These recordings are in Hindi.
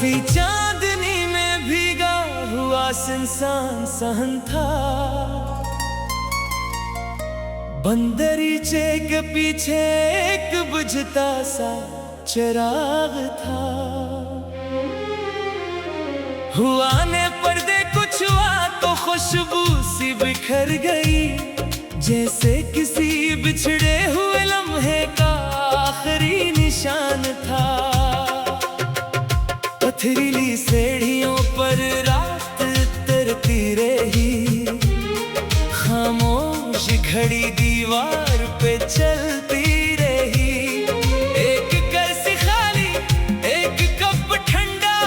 किसी चांदनी में भीगा हुआ सुनसान सहन था, बंदरीचे के पीछे एक बुझता सा चिराग था। हुआ ने पर्दे कुछ हुआ तो खुशबू सी बिखर गई, जैसे किसी बिछड़े हुए लम्हे का आखिरी निशान था। पथरीली सीढ़ियों पर रात तरती रही, खामोश घड़ी दीवार पे चलती रही। एक कर्सी खाली, एक कप ठंडा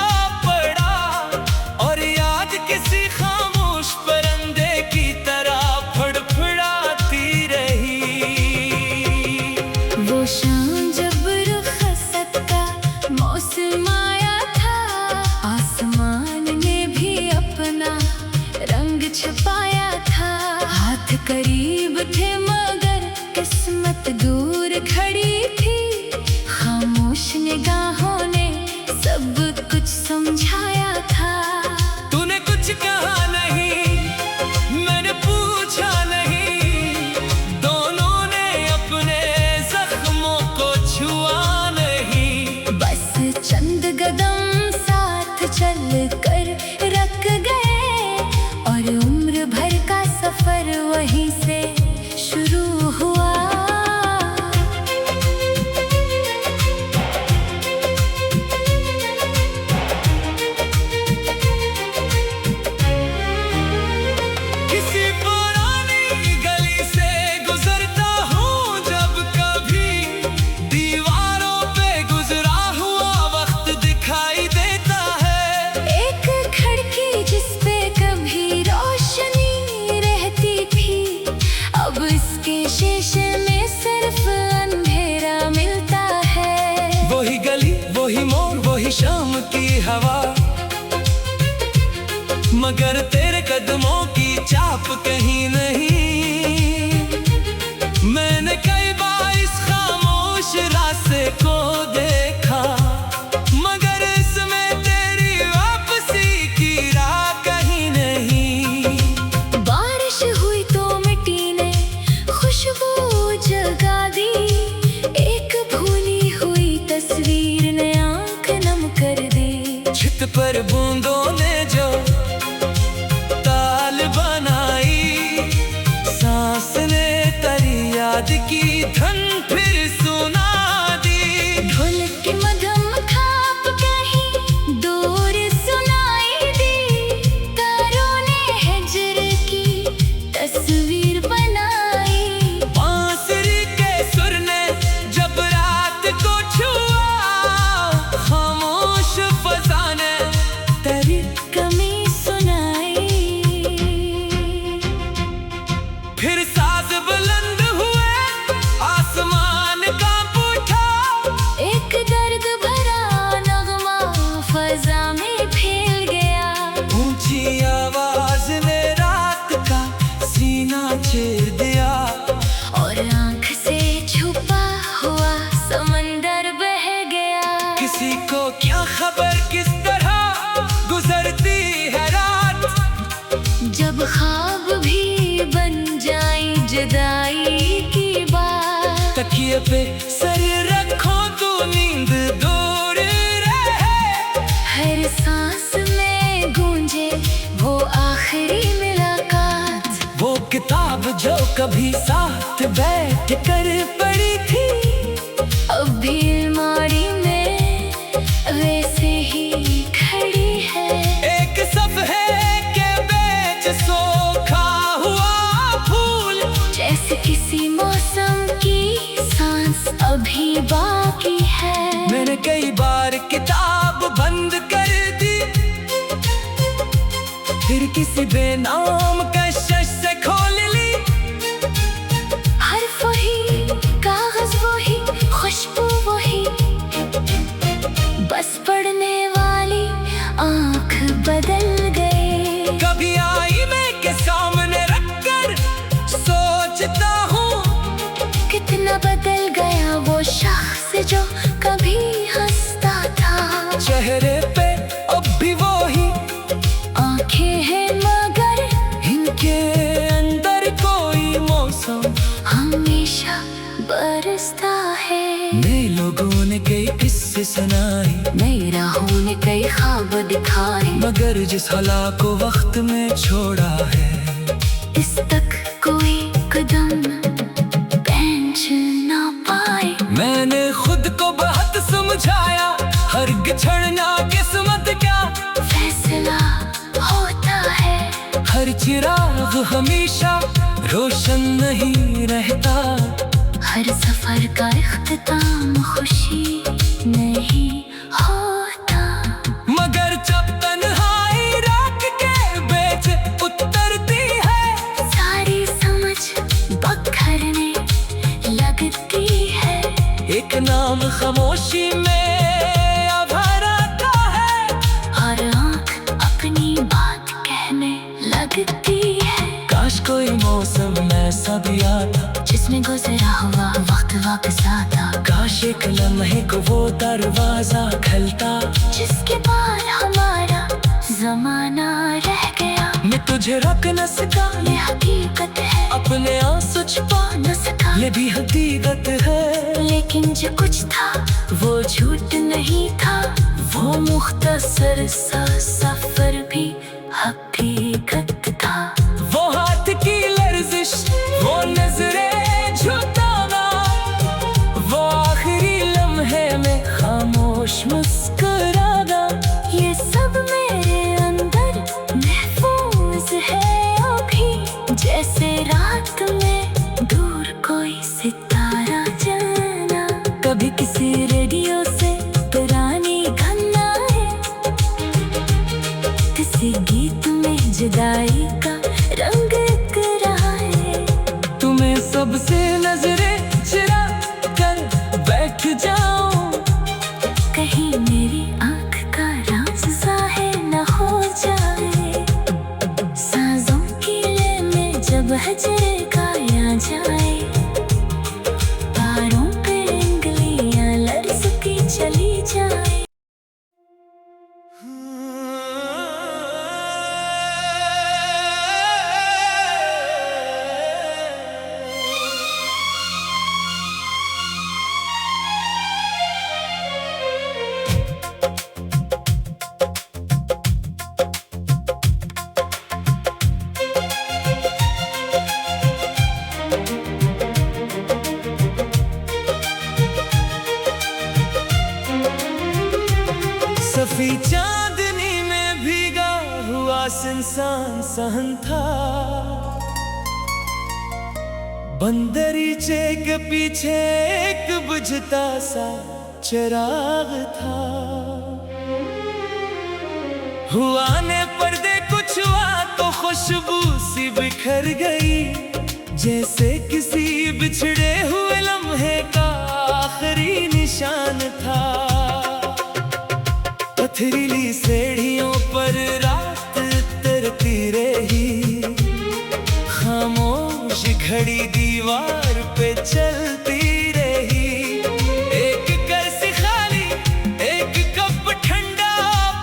पड़ा, और याद किसी खामोश परिंदे की तरह फड़फड़ाती रही। वो शाम जब रुखसत का मौसम आया था, आसमान ने भी अपना रंग छुपाया था। हाथ करीब थे मगर किस्मत दूर खड़ी थी, खामोश निगाहों ने सब कुछ समझाया था। तूने कुछ कहा नहीं, मैंने पूछा नहीं, दोनों ने अपने जख्मों को छुआ नहीं। बस चंद कदम साथ चल कर रख गए, और उम्र भर का सफर वहीं से शुरू हुआ। किसी पुरानी गली से गुजरता हूँ जब कभी, दीवारों पे गुजरा हुआ वक्त दिखाई देता है। एक खिड़की जिस पे कभी रोशनी रहती थी, अब इसके शीशे में सिर्फ अंधेरा मिलता है। वही गली, वही मोड़, वही शाम की हवा, मगर तेरे कदमों की चाप कहीं नहीं। मैंने कई बार इस खामोश रास्ते को देखा, मगर इसमें तेरी वापसी की राह कहीं नहीं। बारिश हुई तो मिट्टी ने खुशबू जगा दी, एक भूली हुई तस्वीर ने आंख नम कर दी। छित पर बूंदों ने जो ताल बनाई, सांस ने तेरी याद की धन फिर सुना दी। ढोलक की मधम खाप कहीं दूर सुनाई दी, तारों ने हिजर की तस्वीर बनाई। बांसुरी के सुर ने जब रात को छुआ, खामोश फज़ा ने तेरी कमी सुनाई। फिर साज बुलंद हुए, आसमान कांप उठा, एक दर्द भरा नगमा फजा में फैल गया। ऊंची आवाज ने रात का सीना चीर दिया, और आंख से छुपा हुआ समंदर बह गया। किसी को क्या खबर किस तरह गुजरती है रात, जब ख्वाब भी बन जाए जुदाई की बात। तकिए पे सर रखो तो नींद दूर रहे, हर सांस में गूंजे वो आखिरी मुलाकात। वो किताब जो कभी साथ बैठ कर पढ़ी थी, अब भी अलमारी में वैसे ही खड़ी है। एक सफ़े के बेच सोखा हुआ फूल, जैसे किसी मौसम की सांस अभी बाकी है। मैंने कई बार किताब बंद कर दी, फिर किसी बेनाम कशिश से खोल ली। हर्फ वही, कागज वही, खुशबू वही, बस पढ़ने वाली आंख बदल गए। कभी आईने के सामने रखकर सोचता हूँ, कितना बदल गया वो शख्स जो कभी हंसता था। चेहरे पे अब दिखाए, मगर जिस हला को वक्त में छोड़ा है, इस तक कोई कदम पहुंच ना पाए। मैंने खुद को बहुत समझाया, हरगिज़ छोड़ना किस्मत का फैसला होता है। हर चिराग हमेशा रोशन नहीं रहता, हर सफर का इख्तिताम खुशी नहीं होता। मगर जब तन्हाई रात के बीच उतरती है, सारी समझ बखरने लगती है। एक नाम खामोशी में आभार आता है, हर आँख अपनी बात कहने लगती है। काश कोई मौसम ऐसा भी आता, जिसमें गुजरा हुआ वक्त वापस आता, काश एक लम्हे को वो दरवाजा खुलता, जिसके पार हमारा जमाना रह गया। मैं तुझे रख न सका, ये हकीकत है, अपने आंसू छुपा न सका, ये भी हकीकत है। लेकिन जो कुछ था वो झूठ नहीं था, वो मुख्तसर सा सफर भी हकीकत था। वो हाथ की लर्जिश, वो नजरें झुकाना, वो आखिरी लम्हे में खामोश मुस्कुराना, ये सब मेरे अंदर महफूज है अभी। जैसे रात में दूर कोई सितारा जाना, कभी किसी रेडियो से पुरानी गाना है, किसी गीत में जुदाई का रंग दिख रहा है। तुम्हें सबसे नजरें चुरा कर बैठ जाऊं, कहीं मेरी आँख का राज ज़ाहिर न हो जाए। साज़ों की ले में जब हजरे गाया जाए, तारों पे उंगलियां लरज़ती चली जाए। सफी चांदनी में भीगा हुआ इंसान सहन था, बंदरीचे के पीछे एक बुझता सा चिराग था। हुआ ने पर्दे कुछ हुआ तो खुशबू सी बिखर गई, जैसे किसी बिछड़े हुए लम्हे का आखिरी निशान था। पथरीली सीढ़ियों पर रात तरती रही, खामोश घड़ी दीवार पे चलती रही। एक कर्सी खाली, एक कप ठंडा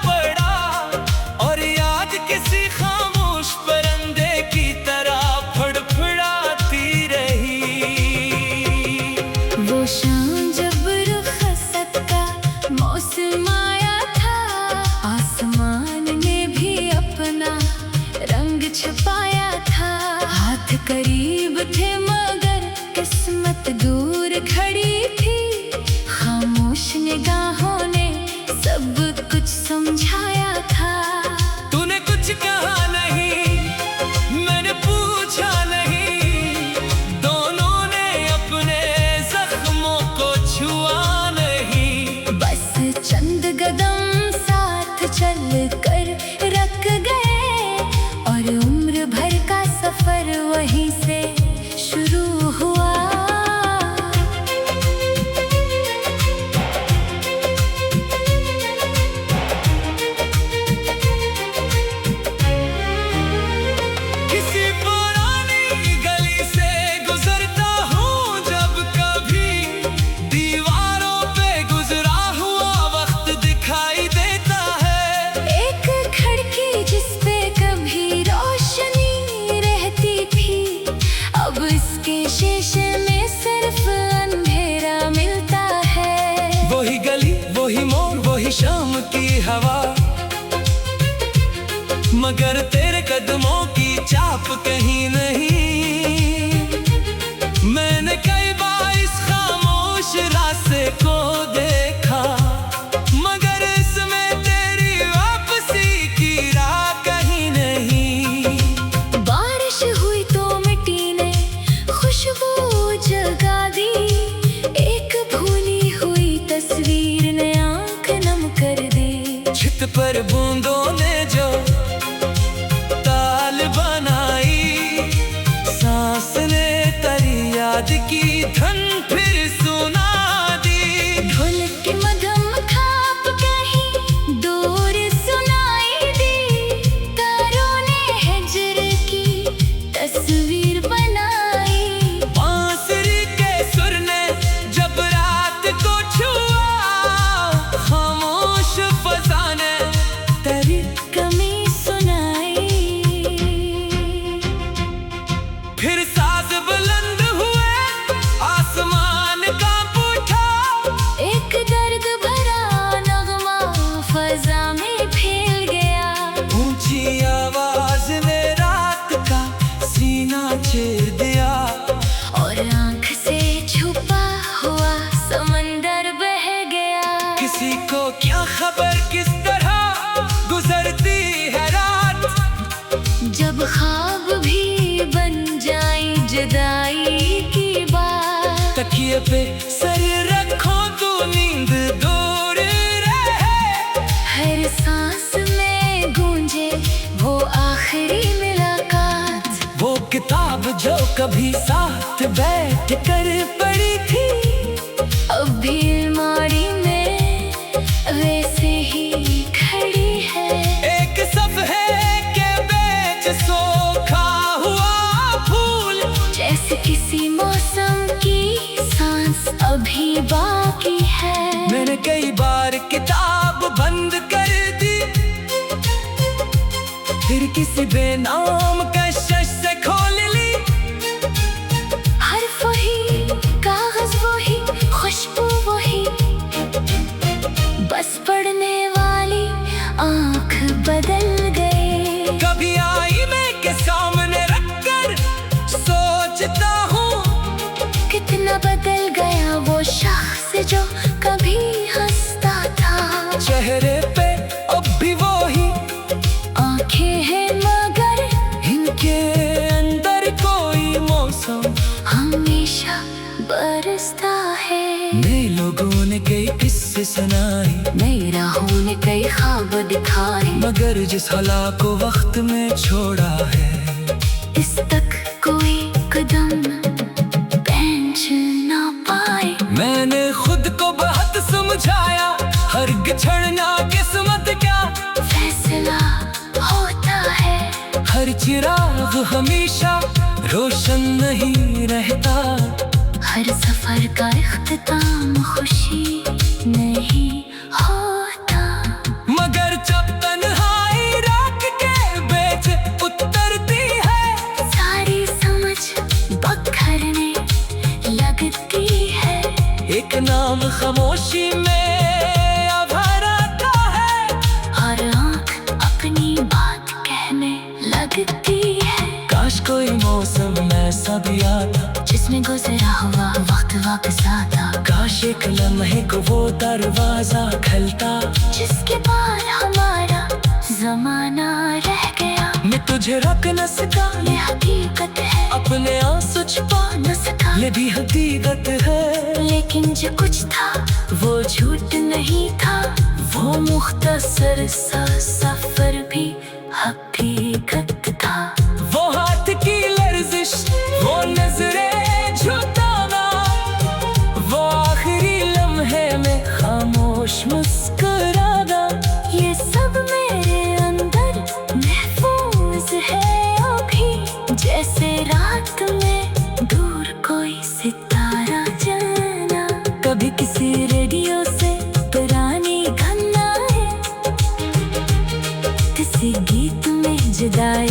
पड़ा, और याद किसी खामोश परिंदे की तरह फड़फड़ाती रही। वो शाम जब रुखसत का मौसम आया था, आसमान ने भी अपना रंग छुपाया था। हाथ करीब थे मगर किस्मत दूर खड़ी थी, खामोश निगाहों ने सब कुछ समझाया था। तूने कुछ कहा नहीं, मैंने पूछा नहीं, दोनों ने अपने जख्मों को छुआ नहीं। बस चंद कदम साथ चल कर रख गए, और उम्र भर का सफर वहीं से शुरू हुआ। किसी पुरानी गली से गुजरता हूँ जब कभी, दीवारों पे गुजरा हुआ वक्त दिखाई देता है। एक खिड़की जिस पे कभी रोशनी रहती थी, अब इसके शीशे में सिर्फ अंधेरा मिलता है। वही गली, वही मोड़, वही शाम की हवा, मगर तेरे कदमों की चाप कहीं नहीं। मैंने कई बार इस खामोश रास्ते को देखा, मगर इसमें तेरी वापसी की राह कहीं नहीं। बारिश हुई तो मिट्टी ने खुशबू जगा दी, एक भूली हुई तस्वीर ने आंख नम कर दी। छित पर बूंदों ने जो ताल बनाई, सांस ने तेरी याद की धन फिर सुना दी। ढोलक की मधम खाप कहीं दूर सुनाई दी, तारों ने हिज्र की तस्वीर बनाई। बांसुरी के सुर ने जब रात को छुआ, खामोश फजा ने तेरी कमी सुनाई। फिर साज बुलंद हुए, आसमान कांप उठा। एक दर्द भरा नगमा फजा में फैल गया। ऊंची आवाज में रात का सीना चीर दिया, और आंख से छुपा हुआ समंदर बह गया। किसी को क्या खबर किस तरह गुजरती है रात, जब ख्वाब भी बन जाए जुदाई की बात। तकिए पे सर रखो तू नींद दूर रहे। हर सांस में गूंजे वो आखिरी मुलाकात। वो किताब जो कभी साथ बैठ कर पढ़ी थी, अब भी अलमारी में वैसे ही खड़ी है। एक सफ़े के बेच सोखा हुआ फूल, जैसे किसी मौसम की सांस अभी बाकी है। मैंने कई बार किताब बंद कर दी, फिर किसी बेनाम कशिश से खोल ली। हर्फ वही, कागज वही, खुशबू वही, बस पढ़ने वाली आंख बदल गई। कभी आईने के सामने रखकर सोचता हूँ, कितना बदल गया वो शख्स जो कभी हंसता था। चेहरे पे अब भी वही आंखें हैं मगर इनके अंदर कोई मौसम हमेशा बरसता है। नए लोगों ने कई किस्से सुनाए, नई राहों ने कई ख्वाब दिखाए, मगर जिस हला को वक्त में छोड़ा है, इस तक कोई कदम पहुंच ना पाए। मैंने खुद को बहुत समझाया, हर छोड़ना किस्मत का फैसला होता है। हर चिराग हमेशा रोशन नहीं रहता, हर सफर का इख्तिताम खुशी नहीं होता। मगर जब तन्हाई रात के बेच उतरती है, सारी समझ बखरने लगती है। एक नाम खामोशी में आभार आता है, हर आंख अपनी बात कहने लगती है। काश कोई मौसम ऐसा भी आता, जिसमें गुजरा हुआ वक्त वापस आता। काश एक लम्हे को वो दरवाजा खुलता, जिसके बाद हमारा जमाना रह गया। मैं तुझे रख न सका, ये हकीकत है। अपने आंसू छुपा न सका, ये भी हकीकत है। लेकिन जो कुछ था वो झूठ नहीं था। वो मुख्तसर सा सफर भी हकीकत था। वो हाथ की लर्जिश, वो नजरें झुकाना, वो आखिरी लम्हे में खामोश मुस्कुराना, ये सब मेरे अंदर महफूज है अभी। जैसे रात में दूर कोई सितारा जाना, कभी किसी रेडियो से पुरानी गाना है, किसी गीत में जुदाई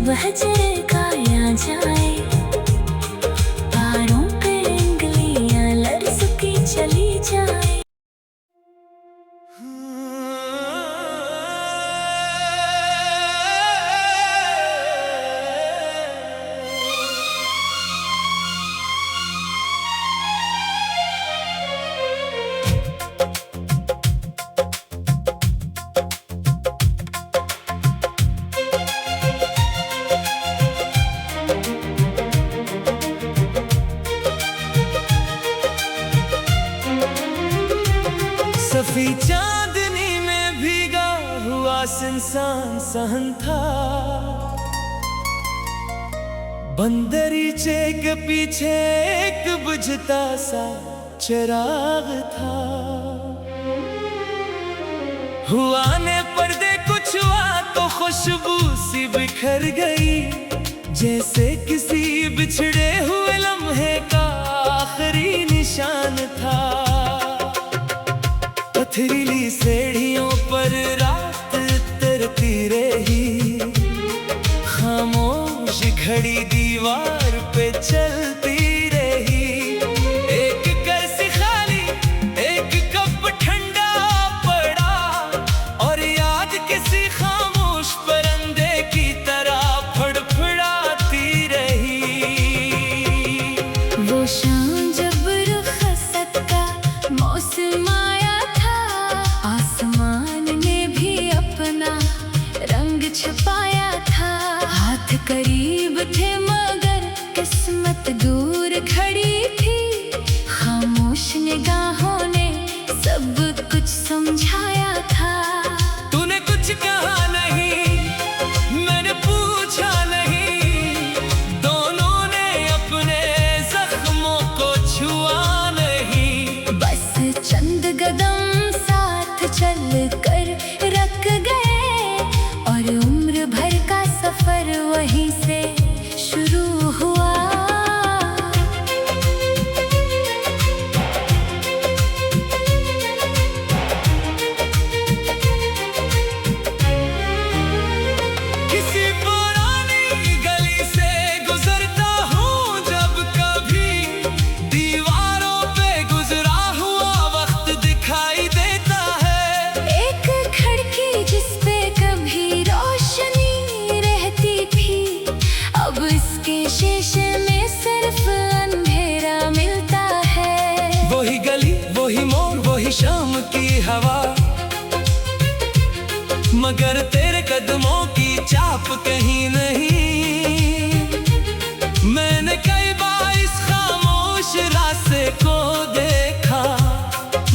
वह झरकाया जाए, पैरों पे उंगलियां लरसती चली जाए। सफी चांदनी में भीगा हुआ इंसान सहन था, बंदरीचे के पीछे एक बुझता सा चिराग था। हुआ ने पर्दे कुछ हुआ तो खुशबू सी बिखर गई, जैसे किसी बिछड़े हुए लम्हे का आखिरी निशान था। पथरीली सीढ़ियों पर रात तरती रही, खामोश घड़ी दीवार पे चलती रही। एक कर्सी खाली, एक कप ठंडा पड़ा, और याद किसी खामोश परिंदे की तरह फड़फड़ाती रही। वो शाम जब रुखसत का मौसम छुपाया था, हाथ करीब थे मगर किस्मत दूर खड़ी थी। खामोश निगाहों ने सब कुछ समझाया था। तूने कुछ कहा नहीं, मैंने पूछा नहीं, दोनों ने अपने जख्मों को छुआ नहीं। बस चंद कदम साथ चल कर रख गए, उम्र भर का सफर वहीं से शुरू हुआ। किसी पुरानी गली से गुजरता हूँ जब कभी, दीवारों पे गुजरा हुआ वक्त दिखाई देता है। एक खिड़की जिस पे कभी रोशनी रहती थी, अब इसके शीशे में सिर्फ अंधेरा मिलता है। वही गली, वही मोड़, वही शाम की हवा, मगर तेरे कदमों की चाप कहीं नहीं। मैंने कई बार इस खामोश रास्ते को देखा,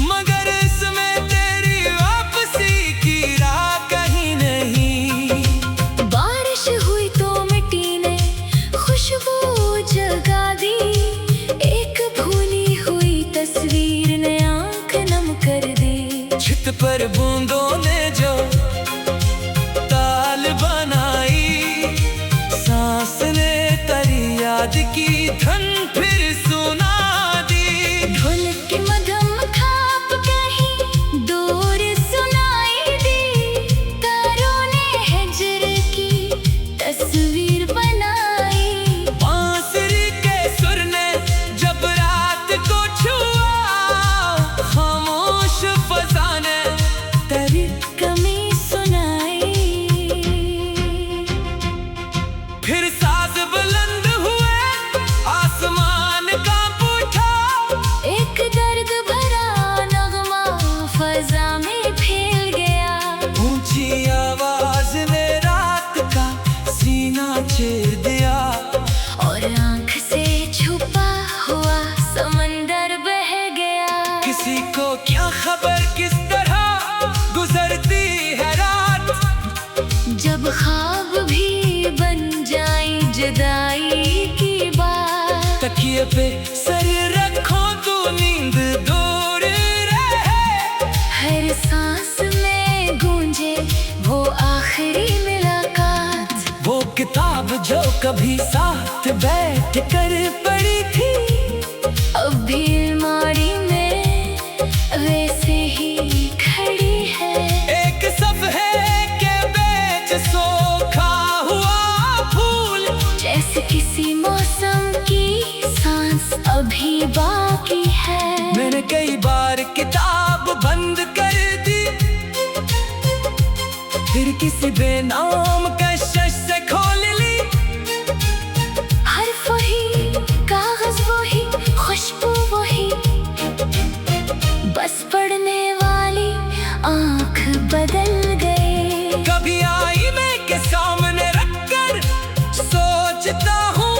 मगर इसमें तेरी वापसी की राह कहीं नहीं। बारिश हुई तो मिट्टी ने खुशबू जगा दी, एक भूली हुई तस्वीर ने आंख नम कर दी। छत पर बूंदों ने जो ताल बनाई, सांस ने तेरी याद की धन फिर सुना दी। ढोलक की मधम खाप कहीं दूर सुनाई दी, तारों ने हिजर की तस्वीर बनाई। बांसुरी के सुर ने जब रात को छुआ, खामोश फजा ने तेरी कमी सुनाई। फिर साज बुलंद हुए, आसमान कांप उठा, एक दर्द भरा नगमा फजा में फैल गया। ऊंची आवाज ने रात का सीना चीर दिया, और आंख से छुपा हुआ समंदर बह गया। किसी को क्या खबर किस तरह गुजरती है रात, जब ख्वाब भी बन जाए जुदाई की बात। तकिए पे सर रखो तू नींद दूर रहे, हर सांस में गूंजे वो आखिरी मुलाकात। वो किताब जो कभी साथ बैठ कर पढ़ी थी, अब भी अलमारी में वैसे ही खड़ी है। एक सफ़े के बेच सोखा हुआ फूल। किसी बेनाम कशिश से खोल ली। हर्फ वही, कागज वही, खुशबू वही, बस पढ़ने वाली आँख बदल गए। कभी आईने के सामने रखकर सोचता हूँ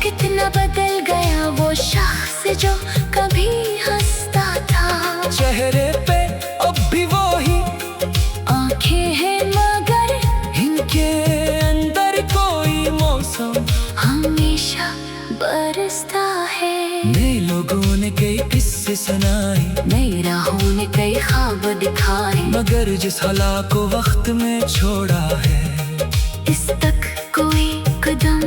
कितना बदल गया वो शख्स जो कभी हंसता था। चेहरे पे अब भी वही आंखें हैं मगर इनके अंदर कोई मौसम हमेशा बरसता है। नए लोगों ने कई किस्से सुनाए, नई राहों ने कई ख्वाब दिखाए, मगर जिस हला को वक्त में छोड़ा है इस तक कोई कदम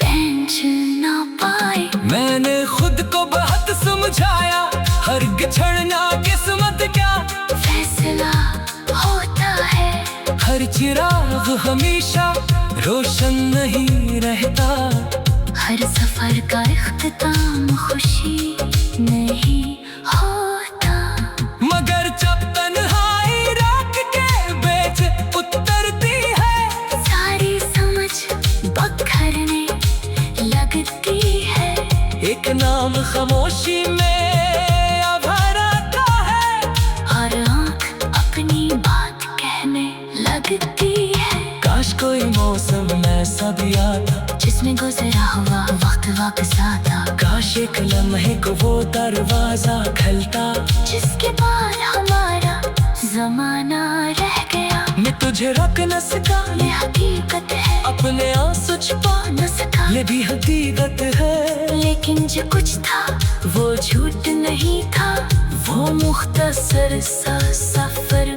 पहुंच ना पाए। मैंने खुद को बहुत समझाया, हर छोड़ना किस्मत का फैसला होता है। हर चिराग हमेशा रोशन नहीं रहता, हर सफर का इख्तिताम खुशी नहीं होता। मगर जब तन्हाई रात के बीच उतरती है सारी समझ बखरने लगती है। एक नाम खामोशी में अब हराता है, हर आँख अपनी बात कहने लगती है। काश कोई मौसम ऐसा भी आता जिसमें गुजरा हुआ वक्त वापस आता, काश एक लम्हे को वो दरवाजा खुलता जिसके पार हमारा जमाना रह गया। मैं तुझे रख न सका, ये हकीकत है, अपने आंसू छुपा न सका, ये भी हकीकत है। लेकिन जो कुछ था वो झूठ नहीं था। वो मुख्तसर सा सफर